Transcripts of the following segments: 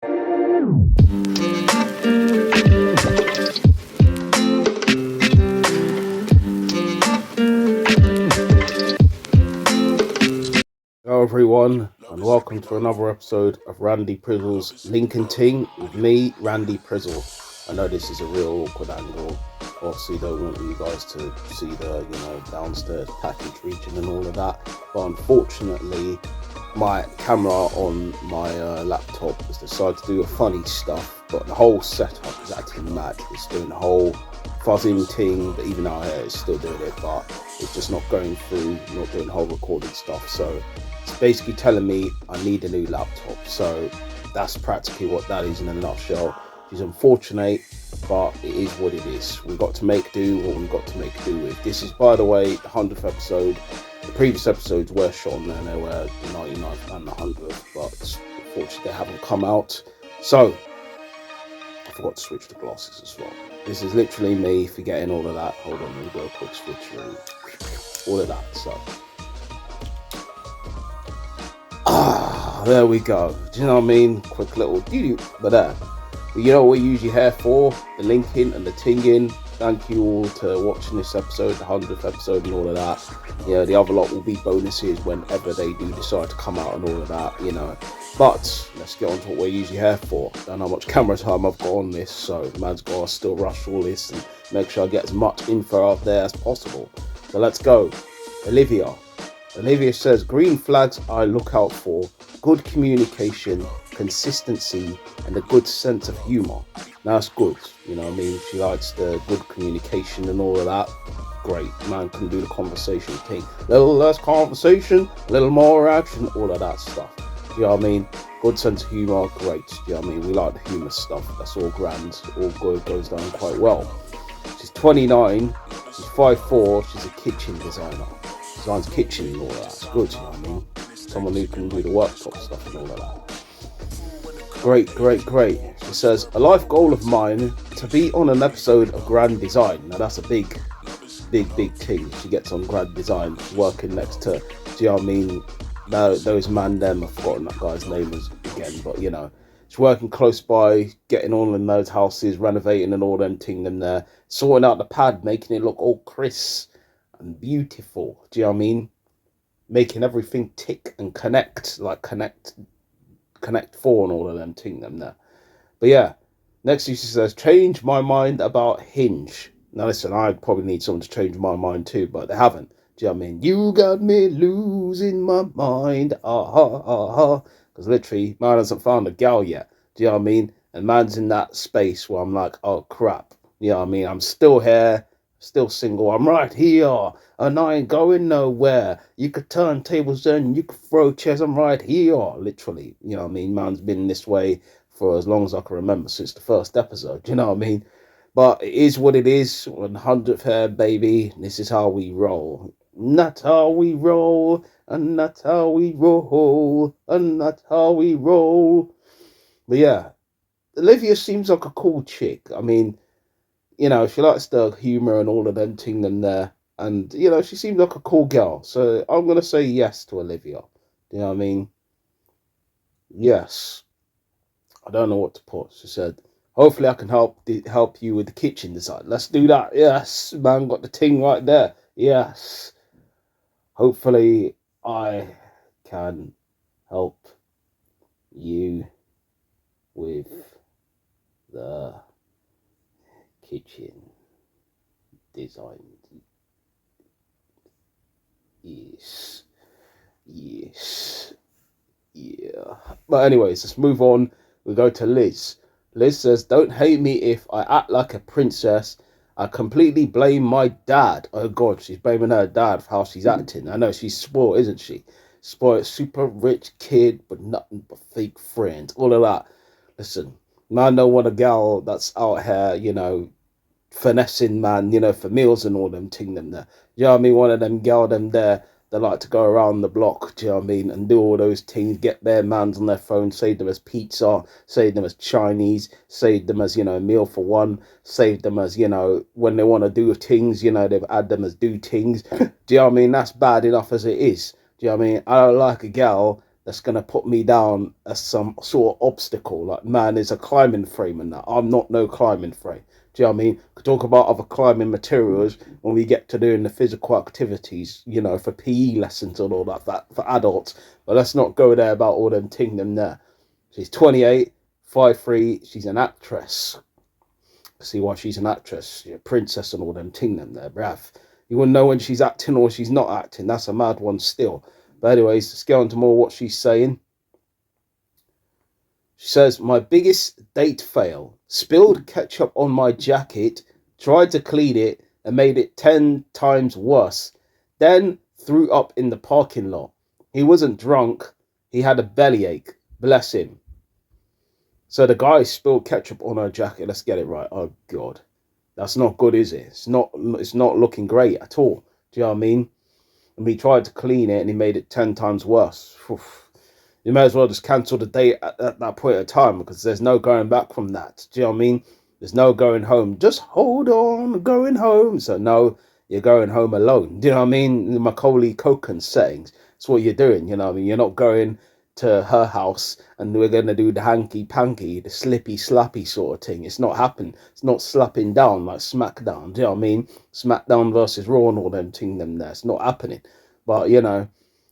Hello everyone, and welcome to another episode of Randy Prizzle's Link and Ting with me, Randy Prizzle. I know this is a real awkward angle. Obviously, don't want you guys to see the downstairs package region and all of that. But unfortunately, my camera on my laptop has decided to do a funny stuff. But the whole setup is acting mad. It's doing the whole fuzzing thing, but even out here, it's still doing it. But it's just not going through, not doing the whole recording stuff. So it's basically telling me I need a new laptop. So that's practically what that is in a nutshell. It's unfortunate, but it is what it is. We've got to make do what we've got to make do with. This is, by the way, the 100th episode. The previous episodes were shot on there, they were the 99th and the 100th, but unfortunately they haven't come out. So I forgot to switch the glasses as well. This is literally me forgetting all of that. Hold on, let me go a quick switch through. All of that, so. There we go. Do you know what I mean? Quick little but there. But you know what we're usually here for? The linking and the tinging. Thank you all to watching this episode, the 100th episode and all of that. Yeah, the other lot will be bonuses whenever they do decide to come out and all of that, you know. But let's get on to what we're usually here for. Don't know how much camera time I've got on this, so man's got to still rush all this and make sure I get as much info out there as possible. So let's go. Olivia says, green flags I look out for: good communication, consistency, and a good sense of humour. Now that's good, you know what I mean? She likes the good communication and all of that. Great, man can do the conversation thing. A little less conversation, a little more action, all of that stuff. Do you know what I mean? Good sense of humour, great. Do you know what I mean? We like the humour stuff. That's all grand, all good, goes down quite well. She's 29, she's 5'4", she's a kitchen designer. Designs kitchen and all of that. It's good, you know what I mean? Someone who can do the worktop stuff and all of that. Great. She says, a life goal of mine to be on an episode of Grand Design. Now that's a big thing. She gets on Grand Design, working next to, do you know what I mean? Those man them, I've forgotten that guy's name again, but you know, she's working close by, getting all in those houses, renovating and all them ting them there, sorting out the pad, making it look all crisp and beautiful. Do you know what I mean? Making everything tick and connect, like connect 4 and all of them ting them there. But yeah, next she says, change my mind about Hinge. Now listen, I probably need someone to change my mind too, but they haven't. Do you know what I mean? You got me losing my mind. Because literally, man hasn't found a gal yet. Do you know what I mean? And man's in that space where I'm like, oh crap. You know what I mean? I'm still here, still single. I'm right here, and I ain't going nowhere. You could turn tables and you could throw chairs. I'm right here, literally. You know what I mean? Man's been this way for as long as I can remember, since the first episode. You know what I mean? But it is what it is. 100th hair, baby. This is how we roll. And that's how we roll. And that's how we roll. And that's how we roll. But yeah, Olivia seems like a cool chick. I mean, you know, she likes the humour and all of them ting them there. And, you know, she seems like a cool girl. So I'm going to say yes to Olivia. Do you know what I mean? Yes. I don't know what to put. She said, hopefully I can help you with the kitchen design. Let's do that. Yes. Man, got the ting right there. Yes. Hopefully I can help you with the kitchen design. Yes. Yeah. But anyways, let's move on. We go to Liz. Liz says, don't hate me if I act like a princess. I completely blame my dad. Oh God, she's blaming her dad for how she's acting. I know she's spoiled, isn't she? Spoiled, super rich kid, but nothing but fake friends. All of that. Listen, man, don't want a gal that's out here, you know, finessing man, you know, for meals and all them ting them there. You know what I mean? One of them gal them there that like to go around the block, do you know what I mean, and do all those things, get their mans on their phone, save them as pizza, save them as Chinese, save them as, you know, meal for one, save them as, you know, when they want to do things, you know, they've add them as do things. Do you know what I mean? That's bad enough as it is. Do you know what I mean? I don't like a gal that's going to put me down as some sort of obstacle. Like, man, there's a climbing frame and that. I'm not no climbing frame. Do you know what I mean? We could talk about other climbing materials when we get to doing the physical activities, you know, for PE lessons and all that for adults. But let's not go there about all them ting them there. She's 28, 5'3". She's an actress. See why she's an actress. She's a princess and all them ting them there, bruv. You wouldn't know when she's acting or she's not acting. That's a mad one still. But anyways, let's get on to more what she's saying. She says, my biggest date fail. Spilled ketchup on my jacket, tried to clean it, and made it 10 times worse. Then threw up in the parking lot. He wasn't drunk. He had a bellyache. Bless him. So the guy spilled ketchup on her jacket. Let's get it right. Oh, God. That's not good, is it? It's not looking great at all. Do you know what I mean? And he tried to clean it and he made it 10 times worse. Oof. You may as well just cancel the date at that point of time, because there's no going back from that. Do you know what I mean? There's no going home. Just hold on, going home. So no, you're going home alone. Do you know what I mean? The Macaulay Culkin settings. That's what you're doing. You know what I mean? You're not going to her house and we're going to do the hanky panky, the slippy slappy sort of thing. It's not happening. It's not slapping down like SmackDown. Do you know what I mean? SmackDown versus Raw and all them thing them there. It's not happening. But, you know,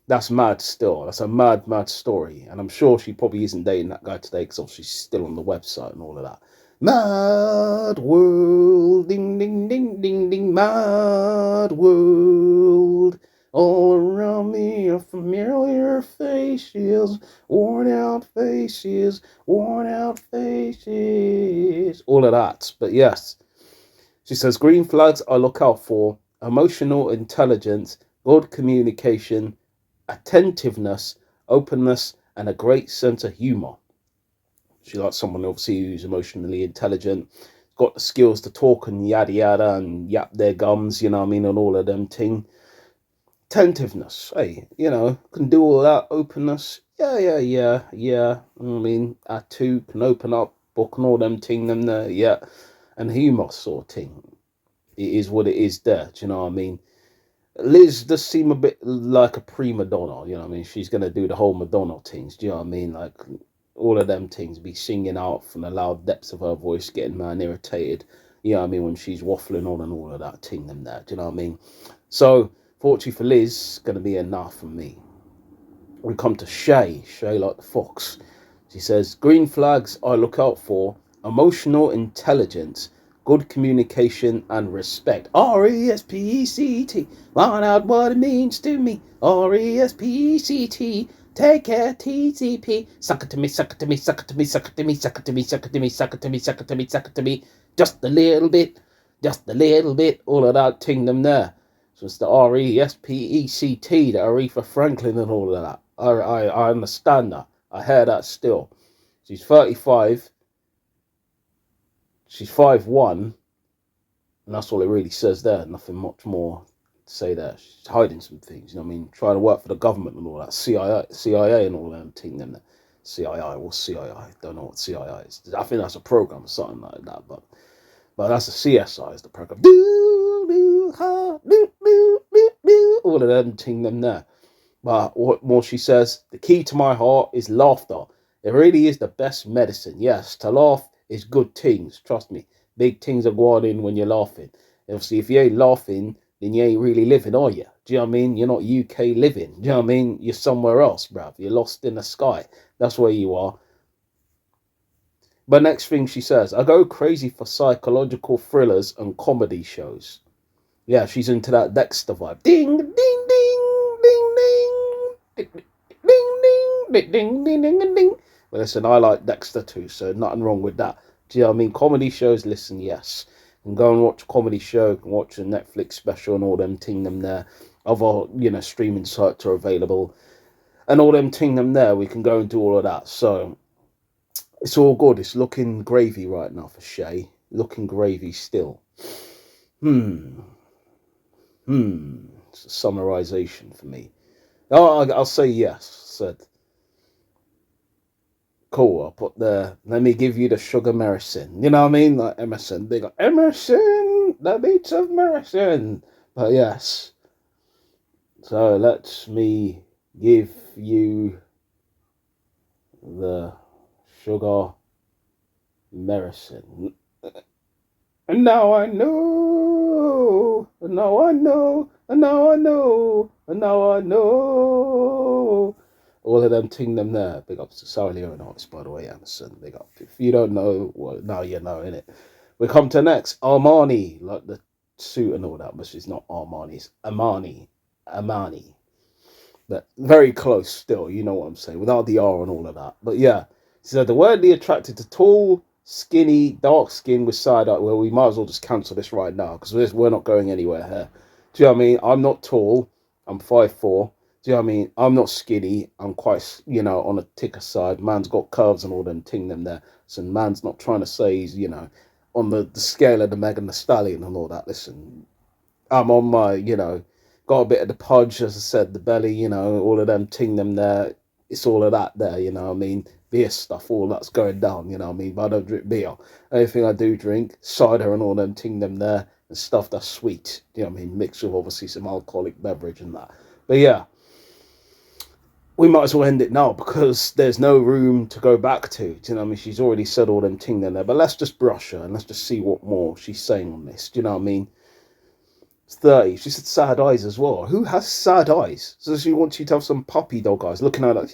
that's mad still. That's a mad story. And I'm sure she probably isn't dating that guy today, because obviously she's still on the website and all of that. Mad world, ding, ding, ding, ding, ding, mad world. All around me are familiar faces, worn out faces, worn out faces. All of that. But yes, she says, green flags I look out for: emotional intelligence, good communication, attentiveness, openness, and a great sense of humour. She likes someone obviously who's emotionally intelligent, got the skills to talk and yada yada and yap their gums, you know what I mean, and all of them ting. Attentiveness, hey, you know, can do all that. Openness, yeah. I mean, I too can open up, book and all them ting them there, yeah. And humour sort of ting. It is what it is there, do you know what I mean? Liz does seem a bit like a prima donna, you know what I mean? She's going to do the whole Madonna things, do you know what I mean? Like, all of them things, be singing out from the loud depths of her voice, getting man irritated, you know what I mean, when she's waffling on and all of that ting them there, do you know what I mean? So, fortunately for Liz, going to be enough for me. We come to Shay like the fox. She says, green flags I look out for: emotional intelligence, good communication and respect. RESPECT. Find out what it means to me. RESPECT. Take care, TCP. Suck it to me, suck it to me, suck it to me, suck it to me, suck it to me, suck it to me, suck it to me, suck it to me, suck it to me. Just a little bit, all of that ting them there. So it's the RESPECT, the Aretha Franklin and all of that. I understand that. I hear that still. She's 35. She's 5'1", and that's all it really says there. Nothing much more to say there. She's hiding some things, you know what I mean? Trying to work for the government and all that. CIA and all them thing them there. CII, what's CII? I don't know what CII is. I think that's a program or something like that, but that's a CSI is the program. All of them ting them there. But what more she says, the key to my heart is laughter. It really is the best medicine. Yes, to laugh is good things. Trust me. Big things are going in when you're laughing. Obviously, if you ain't laughing, then you ain't really living, are you? Do you know what I mean? You're not UK living. Do you know what I mean? You're somewhere else, bruv. You're lost in the sky. That's where you are. But next thing she says, I go crazy for psychological thrillers and comedy shows. Yeah, she's into that Dexter vibe. Ding, ding, ding, ding, ding, ding, ding, ding, ding, ding, ding, ding. Well, listen, I like Dexter too, so nothing wrong with that. Do you know what I mean? Comedy shows, listen, yes. You can go and watch a comedy show, you can watch a Netflix special and all them ting them there. Other, you know, streaming sites are available. And all them ting them there, we can go and do all of that. So, it's all good. It's looking gravy right now for Shay. Looking gravy still. It's a summarization for me. Oh, I'll say yes. Said, cool. I'll put let me give you the sugar medicine. You know what I mean? Like Emerson. They got Emerson, the beats of medicine. But yes. So let me give you the sugar medicine. And now I know, and now I know, and now I know, and now I know. All of them ting them there. Big ups to Sarah Leon artist, by the way, Anderson. Big up. If you don't know, well, now you know, innit? We come to next. Armani, like the suit and all that, but it's not Armani, it's Amani. Amani. But very close still, you know what I'm saying, without the R and all of that. But yeah, so the wordly attracted to tall, skinny, dark skin with side eye. Well, we might as well just cancel this right now because we're not going anywhere here. Do you know what I mean? I'm not tall. I'm 5'4". Do you know what I mean? I'm not skinny. I'm quite, on a thicker side. Man's got curves and all them ting them there. So man's not trying to say he's, on the scale of the Megan Thee Stallion and all that. Listen, I'm on my, got a bit of the pudge, as I said, the belly, all of them ting them there. It's all of that there, you know what I mean? Beer stuff, all that's going down, you know what I mean? But I don't drink beer. Anything I do drink, cider and all them ting them there, and stuff that's sweet, you know what I mean? Mixed with obviously some alcoholic beverage and that. But yeah, we might as well end it now because there's no room to go back to. Do you know what I mean? She's already said all them ting them there, but let's just brush her and let's just see what more she's saying on this. Do you know what I mean? 30. She said sad eyes as well. Who has sad eyes? So she wants you to have some puppy dog eyes looking at her like,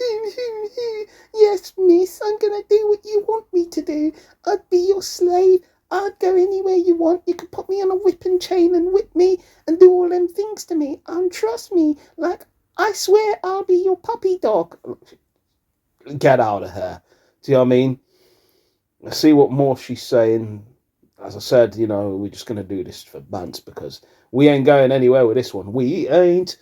yes, miss, I'm going to do what you want me to do. I'd be your slave. I'd go anywhere you want. You could put me on a whipping chain and whip me and do all them things to me. And trust me, like, I swear I'll be your puppy dog. Get out of here. Do you know what I mean? Let's see what more she's saying. As I said, we're just going to do this for bands because we ain't going anywhere with this one. We ain't.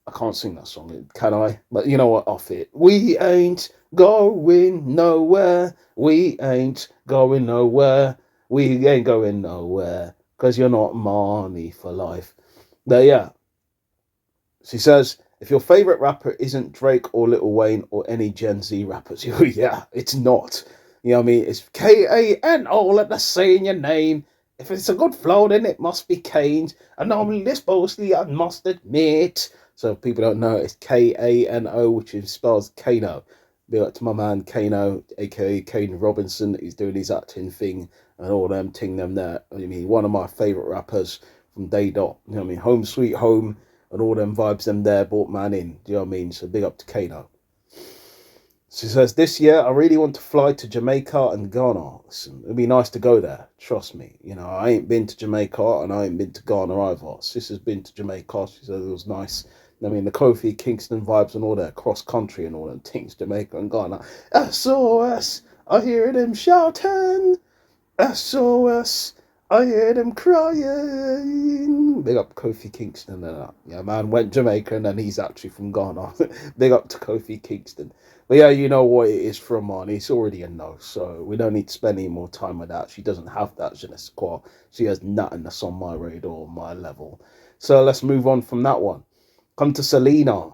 I can't sing that song, can I? But you know what? Off it. We ain't going nowhere. We ain't going nowhere. We ain't going nowhere because you're not money for life. But yeah. She says, if your favourite rapper isn't Drake or Lil Wayne or any Gen Z rappers, yeah, it's not. You know what I mean? It's Kano, let us say in your name. If it's a good flow, then it must be Kane's. And normally this mostly, I must admit. So if people don't know, it's Kano, which is spells Kano. Be like to my man Kano, aka Kane Robinson. He's doing his acting thing and all them ting them there. I mean, one of my favourite rappers from day dot. You know what I mean? Home Sweet Home and all them vibes them there brought man in. Do you know what I mean? So big up to Kano. She says, this year I really want to fly to Jamaica and Ghana. Listen, it'd be nice to go there. Trust me. I ain't been to Jamaica and I ain't been to Ghana either. Sister's been to Jamaica. She said it was nice. I mean, the Kofi Kingston vibes and all that cross country and all them things, Jamaica and Ghana. SOS, I hear them shouting. SOS, I hear them crying. Big up Kofi Kingston and that. Yeah, man went Jamaica and then he's actually from Ghana. Big up to Kofi Kingston. But yeah, you know what it is from Marnie. It's already a no, so we don't need to spend any more time with that. She doesn't have that je ne sais quoi. She has nothing that's on my radar or my level. So let's move on from that one. Come to Selena.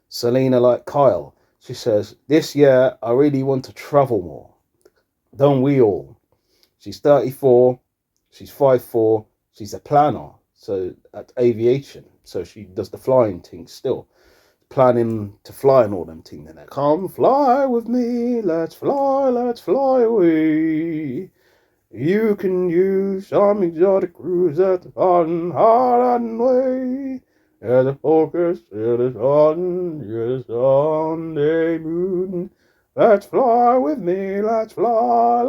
Selena like Kyle. She says, this year I really want to travel more. Don't we all? She's 34. She's 5'4". She's a planner. So at aviation. So she does the flying thing still. Planning to fly and all them things. Then come fly with me, let's fly away. You can use some exotic cruise at the Hard way. Yeah, the focus, yeah, the Sunday moon. Let's fly with me, let's fly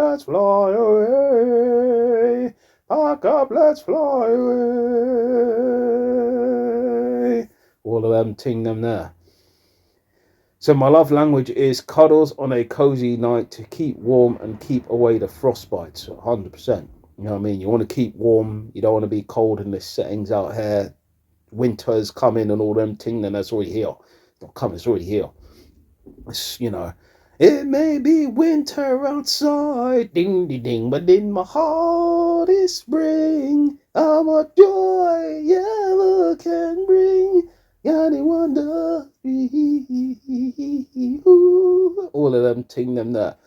away. Pack up, let's fly away. All of them ting them there. So my love language is cuddles on a cozy night to keep warm and keep away the frostbites. So 100%. You know what I mean? You want to keep warm. You don't want to be cold in the settings out here. Winter's coming and all them ting, then that's already here. It's not coming, it's already here. It's, it may be winter outside, ding, ding, ding, but in my heart is spring. How much joy ever can bring. Gotta wonder. All of them ting them there.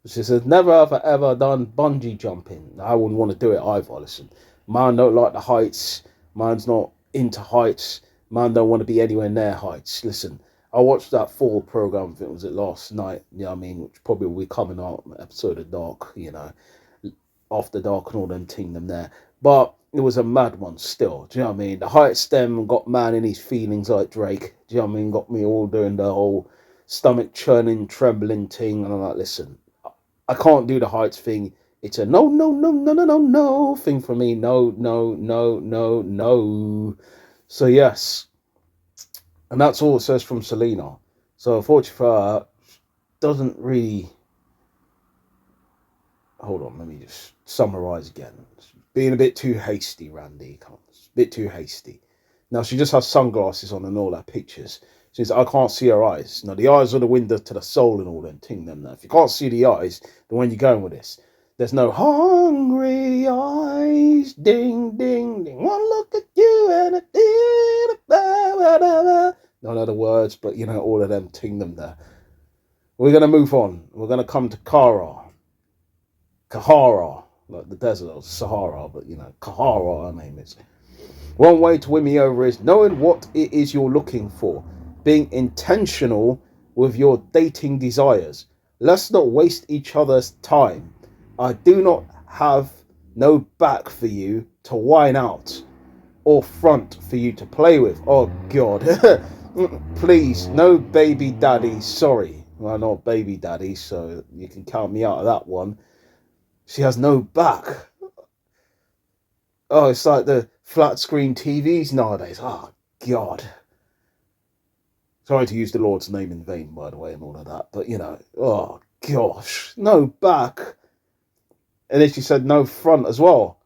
She says, never have I ever done bungee jumping. I wouldn't want to do it either. Listen, man don't like the heights. Man's not into heights. Man don't want to be anywhere near heights. Listen, I watched that fall program, I think was it last night, you know what I mean, which probably will be coming out, episode of Dark, you know, After Dark and all them ting them there. But it was a mad one still, do you know what I mean? The height stem got man in his feelings like Drake, do you know what I mean? Got me all doing the whole stomach churning, trembling ting, and I'm like, listen, I can't do the heights thing. It's a no, no, no, no, no, no, no thing for me. No, no, no, no, no. So yes, and that's all it says from Selena. So unfortunately for her, doesn't really. Hold on, let me just summarize again. Being a bit too hasty, Randy. A bit too hasty. Now she just has sunglasses on and all her pictures. She says, I can't see her eyes. Now the eyes are the window to the soul and all them ting them. Now if you can't see the eyes, then when you going with this? There's no hungry eyes, ding, ding, ding. One look at you and a none of the words, but you know, all of them ting them there. We're going to move on. We're going to come to Kahara, like the desert of Sahara, but you know, Kahara, her name is. One way to win me over is knowing what it is you're looking for, being intentional with your dating desires. Let's not waste each other's time. I do not have no back for you to whine out or front for you to play with. Oh God. Please, no baby daddies. Sorry. Well, not baby daddies, so you can count me out of that one. She has no back. Oh, it's like the flat screen TVs nowadays. Oh, God. Sorry to use the Lord's name in vain, by the way, and all of that. But, you know, oh, gosh. No back. And then she said no front as well.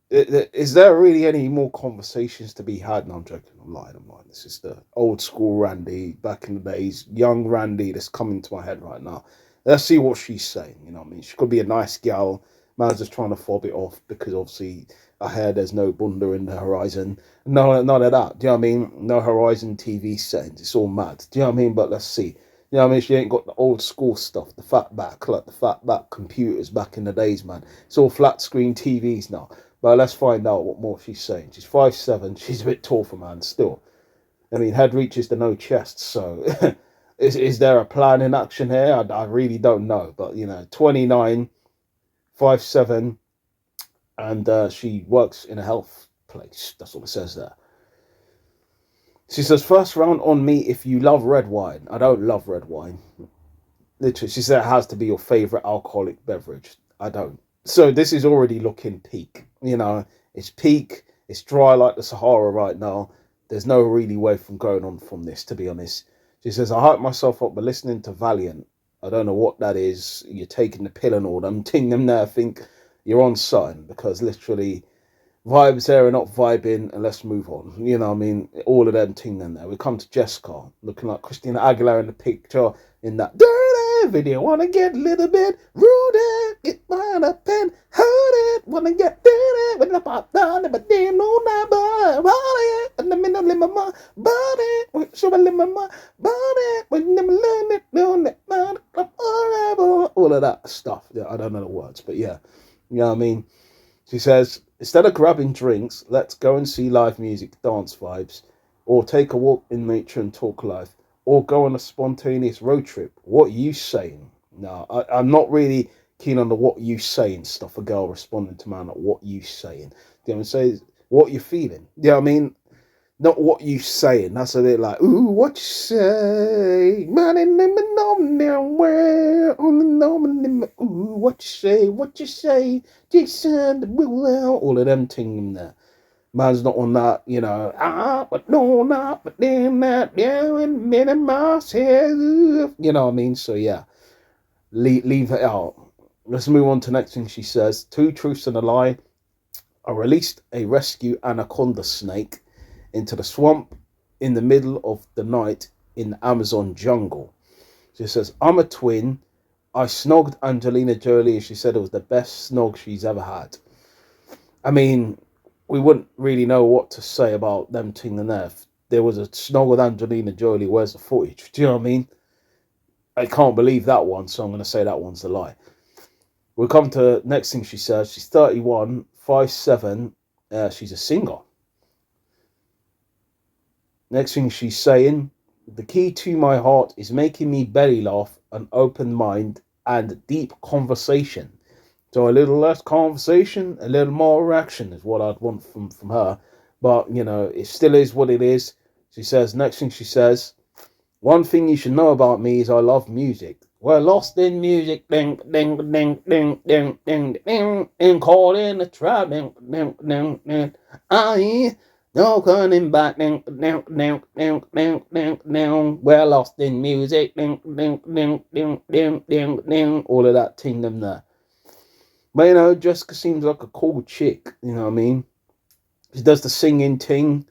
Is there really any more conversations to be had? No, I'm joking. I'm lying. This is the old school Randy, back in the days. Young Randy that's coming to my head right now. Let's see what she's saying. You know what I mean? She could be a nice gal. Man's just trying to fob it off because obviously I hear there's no bunda in the horizon. No, none of that. Do you know what I mean? No Horizon TV settings. It's all mad. Do you know what I mean? But let's see. You know what I mean? She ain't got the old school stuff, the fat back, like the fat back computers back in the days, man. It's all flat screen TVs now. But let's find out what more she's saying. She's 5'7". She's a bit tall for man still. I mean, head reaches to no chest, so is there a plan in action here? I really don't know. But, you know, 29, 5'7", and she works in a health place. That's what it says there. She says, first round on me if you love red wine. I don't love red wine. Literally, she said it has to be your favourite alcoholic beverage. I don't. So this is already looking peak. You know, it's peak. It's dry like the Sahara right now. There's no really way from going on from this, to be honest. She says, I hype myself up by listening to Valiant. I don't know what that is. You're taking the pill and all them. Ting them there. I think you're on something because literally vibes there are not vibing, and let's move on. You know what I mean? All of them ting them there. We come to Jessica, looking like Christina Aguilera in the picture in that dirty video. Wanna get a little bit rude, get behind a pen, hurt it. Wanna get dirty when I pop down, but then no number, body, and the middle of my body, so I live my body, when never learn it, learn it, all of that stuff. Yeah, I don't know the words, but yeah, you know what I mean? She says, instead of grabbing drinks, let's go and see live music, dance vibes, or take a walk in nature and talk life, or go on a spontaneous road trip. What are you saying? No, I'm not really keen on the what you saying stuff. A girl responding to man, like, what you saying? You know what I'm saying? What you feeling? You know what I mean? Not what you saying. That's a bit like, ooh, what you say? Man, in the nowhere on the normal. Ooh, what you say? What you say? Jason, the will all of them ting there. Man's not on that, you know. But no, not, but then that, yeah, and minimize you know what I mean? So yeah, leave it out. Let's move on to the next thing she says. 2 truths and a lie. I released a rescue anaconda snake into the swamp in the middle of the night in the Amazon jungle. She says, I'm a twin. I snogged Angelina Jolie and she said it was the best snog she's ever had. I mean, we wouldn't really know what to say about them ting and there. If there was a snog with Angelina Jolie, where's the footage? Do you know what I mean? I can't believe that one, so I'm going to say that one's a lie. We'll come to next thing she says. She's 31, 5'7". She's a singer. Next thing she's saying, The key to my heart is making me belly laugh, an open mind, and deep conversation. So a little less conversation, a little more action is what I'd want from her. But, it still is what it is. She says, next thing she says, one thing you should know about me is I love music. We're lost in music, ding, ding, ding, ding, ding, ding, ding, ding, caught in the trap, ding, ding, ding, ding. I no turning back, ding, ding, ding, ding, ding, ding, ding. We're lost in music, ding, ding, ding, ding, ding, ding, ding. All of that ting them there. But Jessica seems like a cool chick. You know what I mean? She does the singing ting.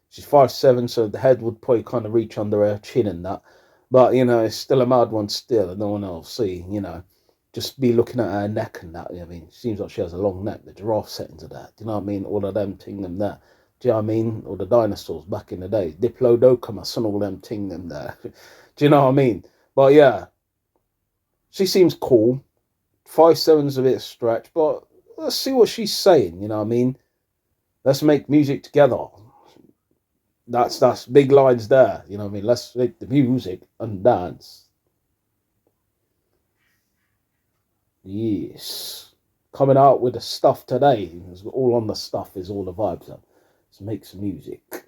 She's 5'7", so the head would probably kind of reach under her chin and that. But, it's still a mad one still, and no one else see, just be looking at her neck and that. I mean, seems like she has a long neck, the giraffe settings of that. Do you know what I mean? All of them ting them there. Do you know what I mean? All the dinosaurs back in the day. Diplodocus and all them ting them there. Do you know what I mean? But yeah, she seems cool. 5'7's a bit stretch, but let's see what she's saying, you know what I mean? Let's make music together. That's big lines there, you know what I mean? Let's make the music and dance. Yes. Coming out with the stuff today. It's all on the stuff is all the vibes. Let's make some music.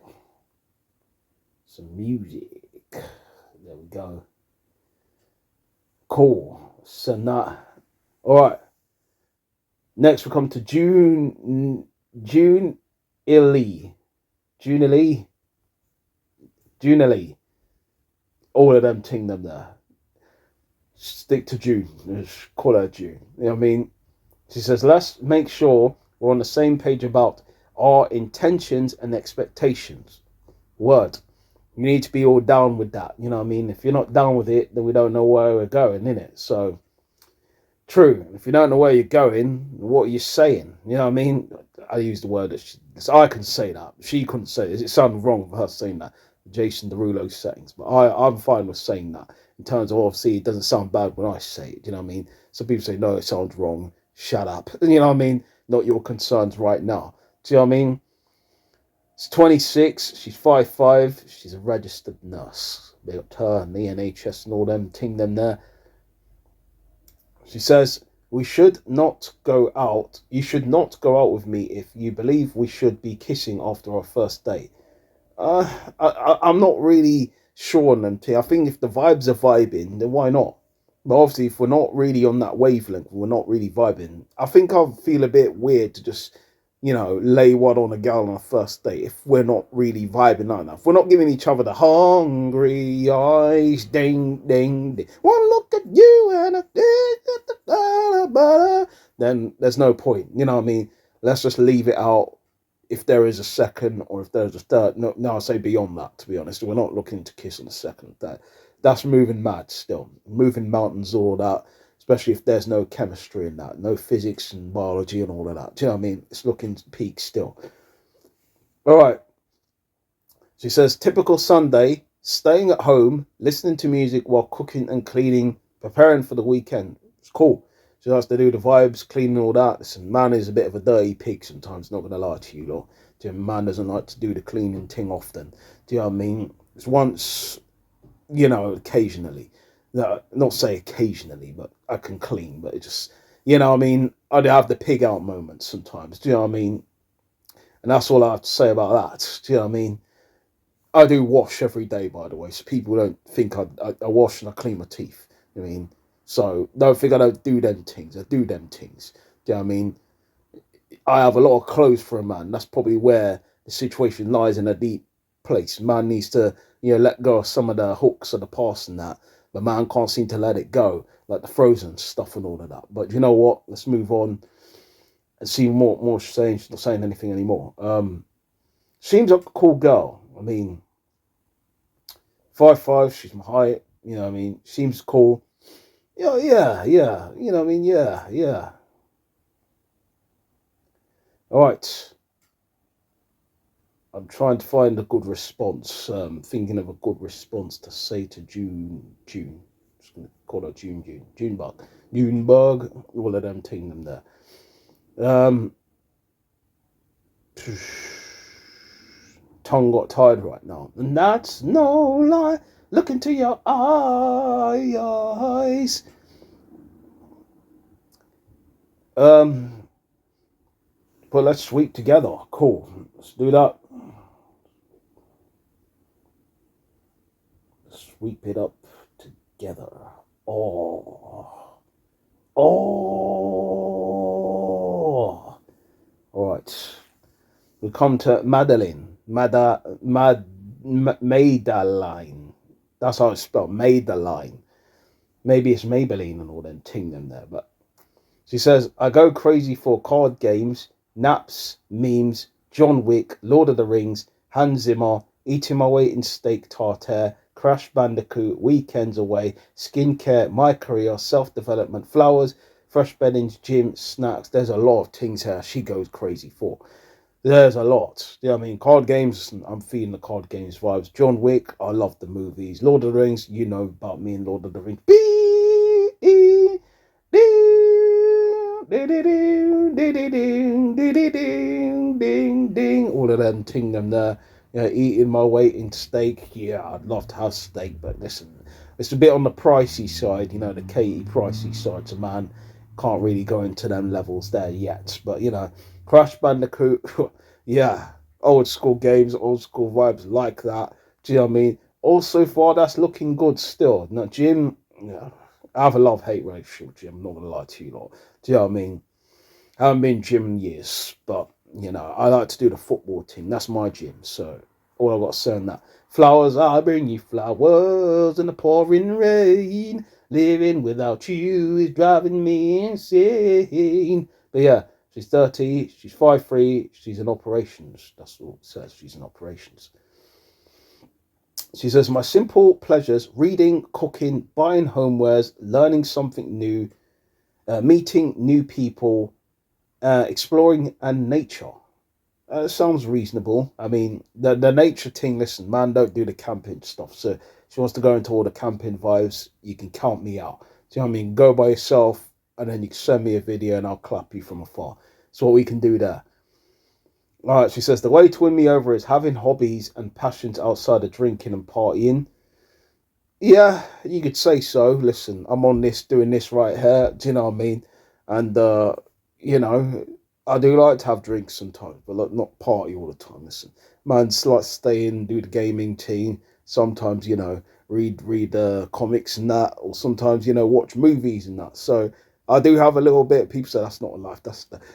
Some music. There we go. Cool. So now, all right. Next we come to June Illy. All of them ting them there. Stick to June. Just call her June. You know what I mean? She says, let's make sure we're on the same page about our intentions and expectations. Word. You need to be all down with that. You know what I mean? If you're not down with it, then we don't know where we're going, innit? So, true. If you don't know where you're going, what are you saying? You know what I mean? I use the word that I can say that. She couldn't say it. It sounded wrong for her saying that. Jason Derulo's settings. But I'm fine with saying that. In terms of, obviously, it doesn't sound bad when I say it. You know what I mean? Some people say, no, it sounds wrong. Shut up. You know what I mean? Not your concerns right now. Do you know what I mean? She's 26. She's 5'5". She's a registered nurse. They got her and the NHS and all them ting them there. She says, we should not go out. You should not go out with me if you believe we should be kissing after our first date. I'm not really sure on them. I think if the vibes are vibing, then why not? But obviously, if we're not really on that wavelength, we're not really vibing. I think I'll feel a bit weird to just, lay one on a girl on a first date if we're not really vibing like that. If we're not giving each other the hungry eyes, ding, ding, ding. One look at you and then there's no point. You know what I mean? Let's just leave it out. If there is a second or if there's a third, no, I say beyond that, to be honest. We're not looking to kiss on the second. That's moving mad still. Moving mountains, all that, especially if there's no chemistry in that, no physics and biology and all of that. Do you know what I mean? It's looking peak still. All right. She says, typical Sunday, staying at home, listening to music while cooking and cleaning, preparing for the weekend. It's cool. She likes to do the vibes, cleaning, all that. Listen, man is a bit of a dirty pig sometimes, not going to lie to you, lot. Man doesn't like to do the cleaning thing often. Do you know what I mean? It's once, occasionally. No, not say occasionally, but I can clean. But it just, I mean? I'd have the pig out moments sometimes. Do you know what I mean? And that's all I have to say about that. Do you know what I mean? I do wash every day, by the way, so people don't think I wash and I clean my teeth. You know what I mean? So don't think I don't do them things. I do them things. Do you know what I mean? I have a lot of clothes for a man. That's probably where the situation lies in a deep place. Man needs to, let go of some of the hooks of the past and that. But man can't seem to let it go, like the Frozen stuff and all of that. But you know what? Let's move on and see more she's saying. She's not saying anything anymore. Seems like a cool girl. I mean, 5'5", she's my height. You know what I mean? Seems cool. Yeah. You know what I mean? Yeah. All right. I'm trying to find a good response. Thinking of a good response to say to June. I'm just going to call her Junebug. All of them ting them there. Tongue got tired right now. And that's no lie. Look into your eyes. Um, but let's sweep together. Cool. Let's do that. Sweep it up together. Oh. Oh. All right. We come to Madeline. Madeline. That's how it's spelled. Madeline. Maybe it's Maybelline and all them ting them there, but she says, I go crazy for card games, naps, memes, John Wick, Lord of the Rings, Hans Zimmer, eating my weight in steak tartare, Crash Bandicoot, weekends away, skincare, my career, self-development, flowers, fresh beddings, gym, snacks. There's a lot of things here she goes crazy for. There's a lot. Yeah, I mean, card games, I'm feeling the card games vibes. John Wick, I love the movies. Lord of the Rings, you know about me and Lord of the Rings. All of them ting them there. Yeah, eating my weight in steak. Yeah, I'd love to have steak, but listen, it's a bit on the pricey side, you know, the Katie pricey side. So man, can't really go into them levels there yet. But you know, Crash Bandicoot, yeah, old school games, old school vibes like that. Do you know what I mean? Also far, that's looking good still. Now, Jim, yeah, I have a love hate relationship with Jim. I'm not gonna lie to you lot. Do you know what I mean? I haven't been gym in years, but you know, I like to do the football team. That's my gym. So all I got to say on that. Flowers, I bring you flowers in the pouring rain. Living without you is driving me insane. But yeah, she's 30, she's 5'3", she's in operations. That's all it says. She's in operations. She says, my simple pleasures, reading, cooking, buying homewares, learning something new, meeting new people, exploring and nature. Sounds reasonable. I mean, the nature thing, listen, man, don't do the camping stuff. So if she wants to go into all the camping vibes, you can count me out. Do you know what I mean? Go by yourself and then you can send me a video and I'll clap you from afar. So what we can do there. All right, she says, the way to win me over is having hobbies and passions outside of drinking and partying. Yeah, you could say so. Listen, I'm on this, doing this right here. Do you know what I mean? And, you know, I do like to have drinks sometimes, but like, not party all the time. Listen, man's like stay in, do the gaming team. Sometimes, you know, read comics and that, or sometimes, you know, watch movies and that. So I do have a little bit. People say that's not a life.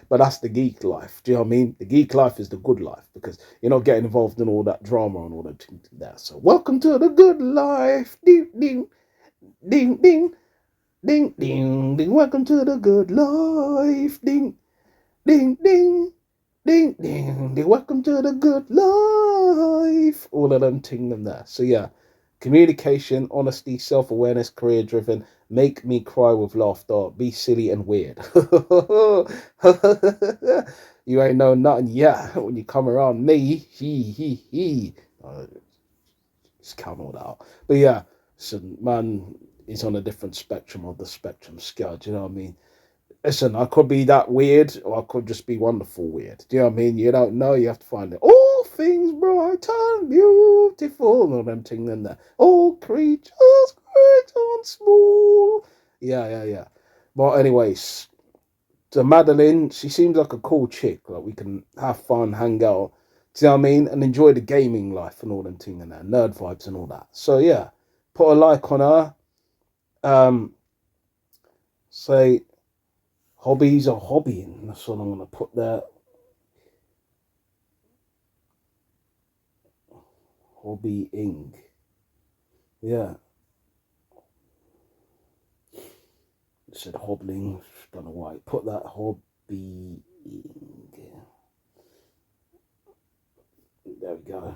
But that's the geek life. Do you know what I mean? The geek life is the good life because you're not getting involved in all that drama and all that there. So welcome to the good life. Ding ding ding ding ding ding ding. Welcome to the good life. Ding ding ding ding ding ding. Welcome to the good life. All of them ting them there. So yeah. Communication, honesty, self-awareness, career-driven, make me cry with laughter, be silly and weird. You ain't know nothing yet when you come around me. He. Just count all that out. But yeah, so man is on a different spectrum of the spectrum scale. Do you know what I mean? Listen, I could be that weird, or I could just be wonderful weird. Do you know what I mean? You don't know, you have to find it. All things bright and beautiful. All them things in there. All creatures great and small. Yeah. But anyways, to Madeline, she seems like a cool chick. Like we can have fun, hang out. Do you know what I mean? And enjoy the gaming life and all them things in there. Nerd vibes and all that. So yeah, put a like on her. Say hobbies are hobbying. That's what I'm going to put there. Hobbying. Yeah. It said hobbling. Don't know why. Put that hobbying. There we go.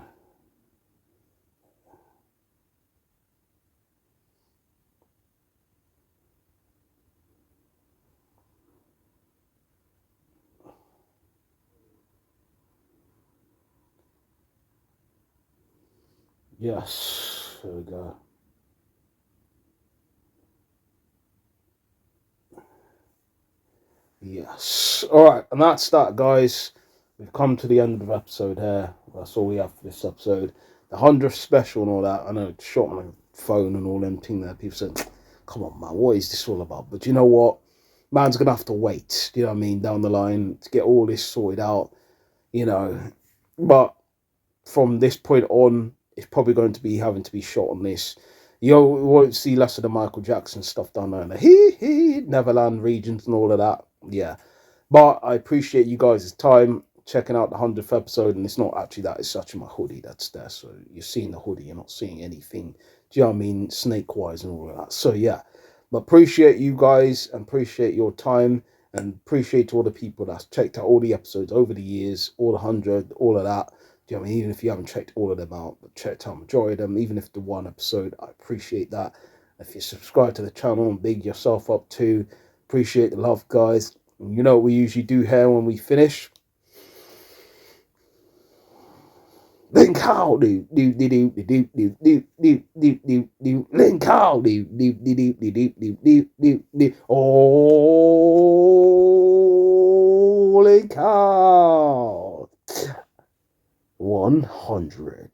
Yes. There we go. Yes. All right. And that's that, guys. We've come to the end of the episode here. That's all we have for this episode. The 100th special and all that. I know it's short on a phone and all them thing there. People said, come on, man, what is this all about? But you know what? Man's going to have to wait, you know what I mean, down the line to get all this sorted out, you know. But from this point on, it's probably going to be having to be shot on this. You won't see less of the Michael Jackson stuff down there in the Neverland regions and all of that. Yeah. But I appreciate you guys' time checking out the 100th episode. And it's not actually that, it's actually my hoodie that's there. So you're seeing the hoodie, you're not seeing anything, do you know what I mean, snake-wise and all of that. So yeah, but appreciate you guys and appreciate your time and appreciate all the people that's checked out all the episodes over the years, all the 100, all of that. Do you know what I mean? Even if you haven't checked all of them out, but checked out majority of them, even if the one episode, I appreciate that. If you subscribe to the channel and big yourself up too, appreciate the love, guys. And you know what we usually do here when we finish? Link out, do do do do do do do do do do do link out, do do do do do do do do do oh link out 100.